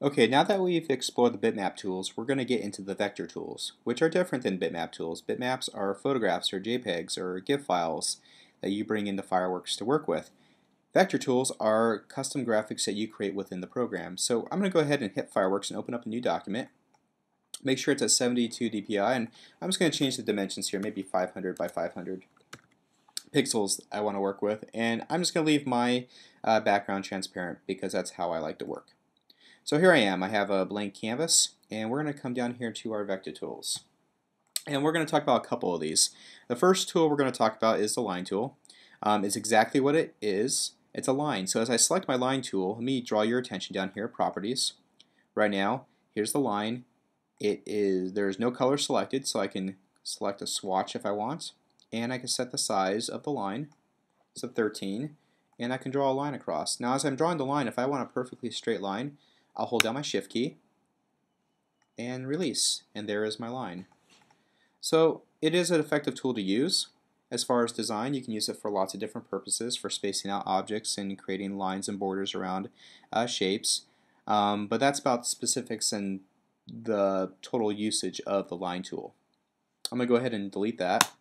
Okay, now that we've explored the bitmap tools, we're going to get into the vector tools, which are different than bitmap tools. Bitmaps are photographs or JPEGs or GIF files that you bring into Fireworks to work with. Vector tools are custom graphics that you create within the program. So I'm going to go ahead and hit Fireworks and open up a new document. Make sure it's at 72 dpi, and I'm just going to change the dimensions here, maybe 500 by 500 pixels I want to work with, and I'm just going to leave my background transparent because that's how I like to work. So here I am. I have a blank canvas, and we're going to come down here to our vector tools. And we're going to talk about a couple of these. The first tool we're going to talk about is the line tool. It's exactly what it is. It's a line. So as I select my line tool, let me draw your attention down here, properties. Right now, here's the line. There's no color selected, so I can select a swatch if I want. And I can set the size of the line. So 13. And I can draw a line across. Now as I'm drawing the line, if I want a perfectly straight line, I'll hold down my shift key and release, and there is my line. So it is an effective tool to use. As far as design, you can use it for lots of different purposes, for spacing out objects and creating lines and borders around shapes. But that's about the specifics and the total usage of the line tool. I'm going to go ahead and delete that,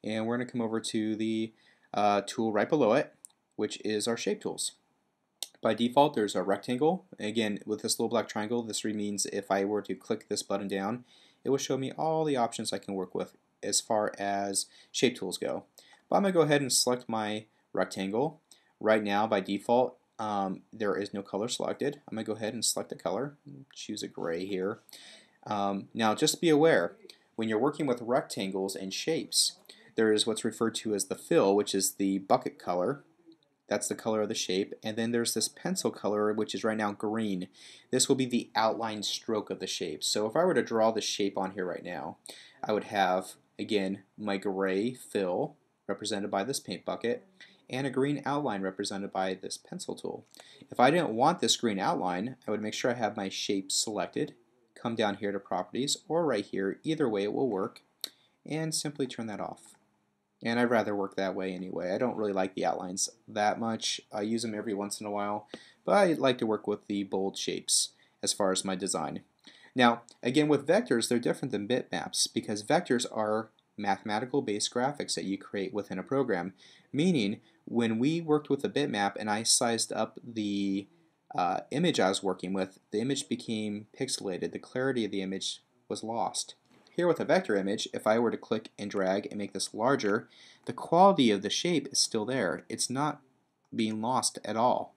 and we're going to come over to the tool right below it, which is our shape tools. By default, there's a rectangle. Again, with this little black triangle, this means if I were to click this button down, it will show me all the options I can work with as far as shape tools go. But I'm going to go ahead and select my rectangle. Right now, by default, there is no color selected. I'm going to go ahead and select a color. Choose a gray here. Now, just be aware, when you're working with rectangles and shapes, there is what's referred to as the fill, which is the bucket color. That's the color of the shape. And then there's this pencil color, which is right now green. This will be the outline stroke of the shape. So if I were to draw the shape on here right now, I would have, again, my gray fill represented by this paint bucket and a green outline represented by this pencil tool. If I didn't want this green outline, I would make sure I have my shape selected, come down here to properties, or right here, either way it will work, and simply turn that off. And I'd rather work that way anyway. I don't really like the outlines that much. I use them every once in a while, but I like to work with the bold shapes as far as my design. Now, again, with vectors, they're different than bitmaps because vectors are mathematical based graphics that you create within a program, meaning when we worked with a bitmap and I sized up the image I was working with, the image became pixelated. The clarity of the image was lost. Here with a vector image, if I were to click and drag and make this larger, the quality of the shape is still there. It's not being lost at all.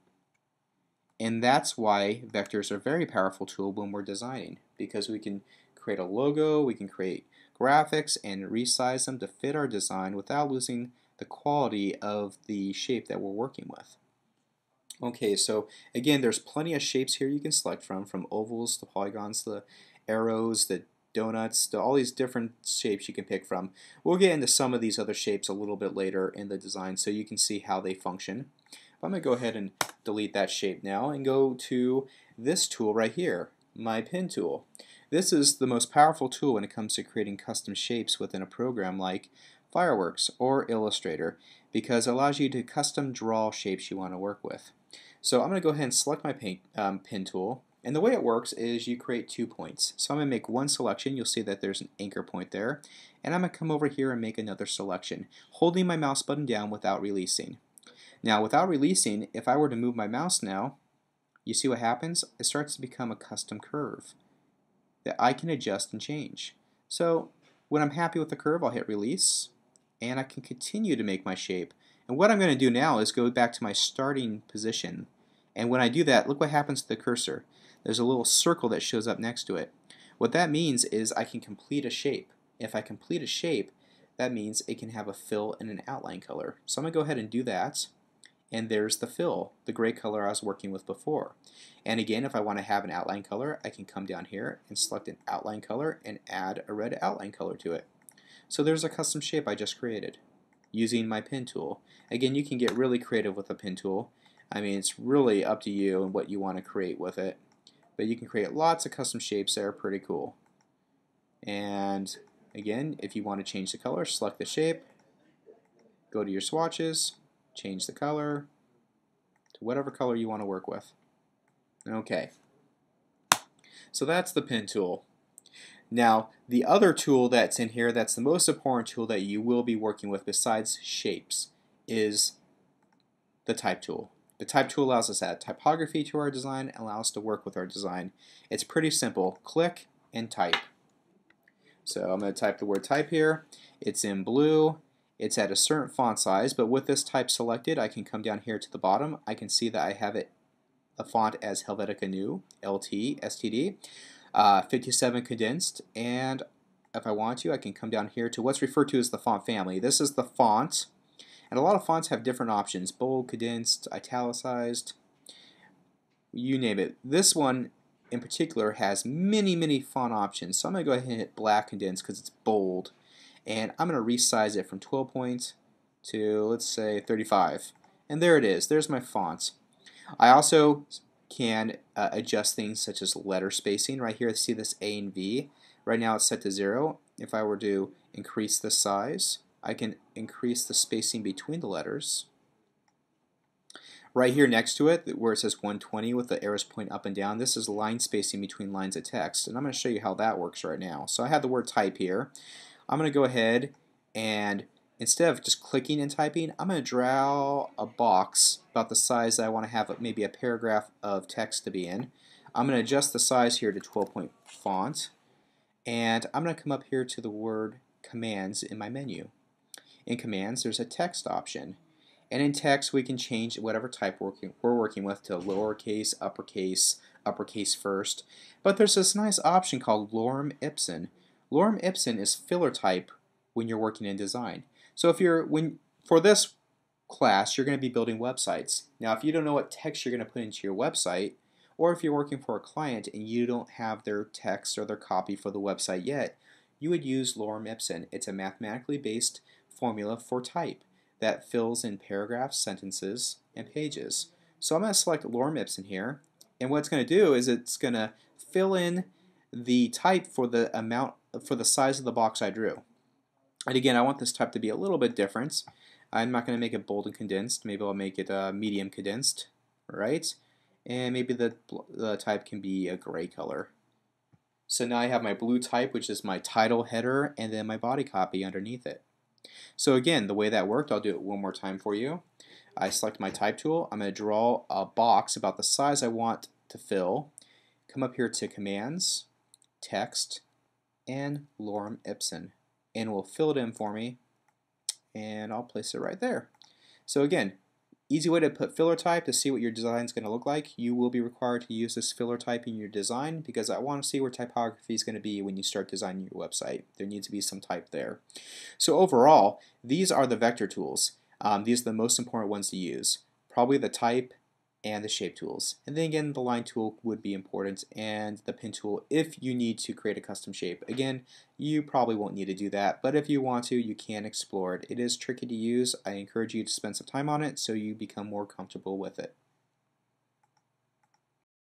And that's why vectors are a very powerful tool when we're designing, because we can create a logo, we can create graphics and resize them to fit our design without losing the quality of the shape that we're working with. Okay, so again, there's plenty of shapes here you can select from ovals to polygons to arrows, the donuts, to all these different shapes you can pick from. We'll get into some of these other shapes a little bit later in the design so you can see how they function. I'm going to go ahead and delete that shape now and go to this tool right here, my pen tool. This is the most powerful tool when it comes to creating custom shapes within a program like Fireworks or Illustrator because it allows you to custom draw shapes you want to work with. So I'm going to go ahead and select my pen tool. And the way it works is you create 2 points. So I'm going to make one selection. You'll see that there's an anchor point there. And I'm going to come over here and make another selection, holding my mouse button down without releasing. Now without releasing, if I were to move my mouse now, you see what happens? It starts to become a custom curve that I can adjust and change. So when I'm happy with the curve, I'll hit release, and I can continue to make my shape. And what I'm going to do now is go back to my starting position. And when I do that, look what happens to the cursor. There's a little circle that shows up next to it. What that means is I can complete a shape. If I complete a shape, that means it can have a fill and an outline color. So I'm going to go ahead and do that. And there's the fill, the gray color I was working with before. And again, if I want to have an outline color, I can come down here and select an outline color and add a red outline color to it. So there's a custom shape I just created using my pen tool. Again, you can get really creative with a pen tool. I mean, it's really up to you and what you want to create with it. But you can create lots of custom shapes that are pretty cool. And again, if you want to change the color, select the shape, go to your swatches, change the color to whatever color you want to work with. Okay. So that's the pen tool. Now, the other tool that's in here that's the most important tool that you will be working with besides shapes is the type tool. The type tool allows us to add typography to our design and allows us to work with our design. It's pretty simple. Click and type. So I'm going to type the word type here. It's in blue. It's at a certain font size, but with this type selected, I can come down here to the bottom. I can see that I have it a font as Helvetica New, LT, STD, 57 condensed, and if I want to, I can come down here to what's referred to as the font family. This is the font, and a lot of fonts have different options: bold, condensed, italicized, you name it. This one in particular has many font options, so I'm going to go ahead and hit black condensed because it's bold, and I'm going to resize it from 12 point to, let's say, 35, and there it is. There's my font. I also can adjust things such as letter spacing. Right here, see this A and V. Right now it's set to 0. If I were to increase the size, I can increase the spacing between the letters. Right here next to it, where it says 120 with the arrows pointing up and down, this is line spacing between lines of text. And I'm going to show you how that works right now. So I have the word type here. I'm going to go ahead and instead of just clicking and typing, I'm going to draw a box about the size that I want to have maybe a paragraph of text to be in. I'm going to adjust the size here to 12-point font, and I'm going to come up here to the word commands in my menu. In commands, there's a text option, and in text we can change whatever type we're working with to lowercase, uppercase first, but there's this nice option called lorem ipsum. Lorem ipsum is filler type when you're working in design. So for this class, you're going to be building websites. Now, if you don't know what text you're going to put into your website, or if you're working for a client and you don't have their text or their copy for the website yet, you would use lorem ipsum. It's a mathematically based formula for type that fills in paragraphs, sentences, and pages. So I'm going to select lorem ipsum here, and what it's going to do is it's going to fill in the type for the size of the box I drew. And again, I want this type to be a little bit different. I'm not going to make it bold and condensed. Maybe I'll make it medium condensed, right? And maybe the type can be a gray color. So now I have my blue type, which is my title header, and then my body copy underneath it. So again, the way that worked, I'll do it one more time for you. I select my type tool. I'm going to draw a box about the size I want to fill. Come up here to Commands, Text, and Lorem Ipsum, and it will fill it in for me, and I'll place it right there. So again, easy way to put filler type to see what your design is going to look like. You will be required to use this filler type in your design because I want to see where typography is going to be when you start designing your website. There needs to be some type there. So overall, these are the vector tools. These are the most important ones to use. Probably the type and the shape tools. And then again, the line tool would be important, and the pen tool if you need to create a custom shape. Again, you probably won't need to do that, but if you want to, you can explore it. It is tricky to use. I encourage you to spend some time on it so you become more comfortable with it.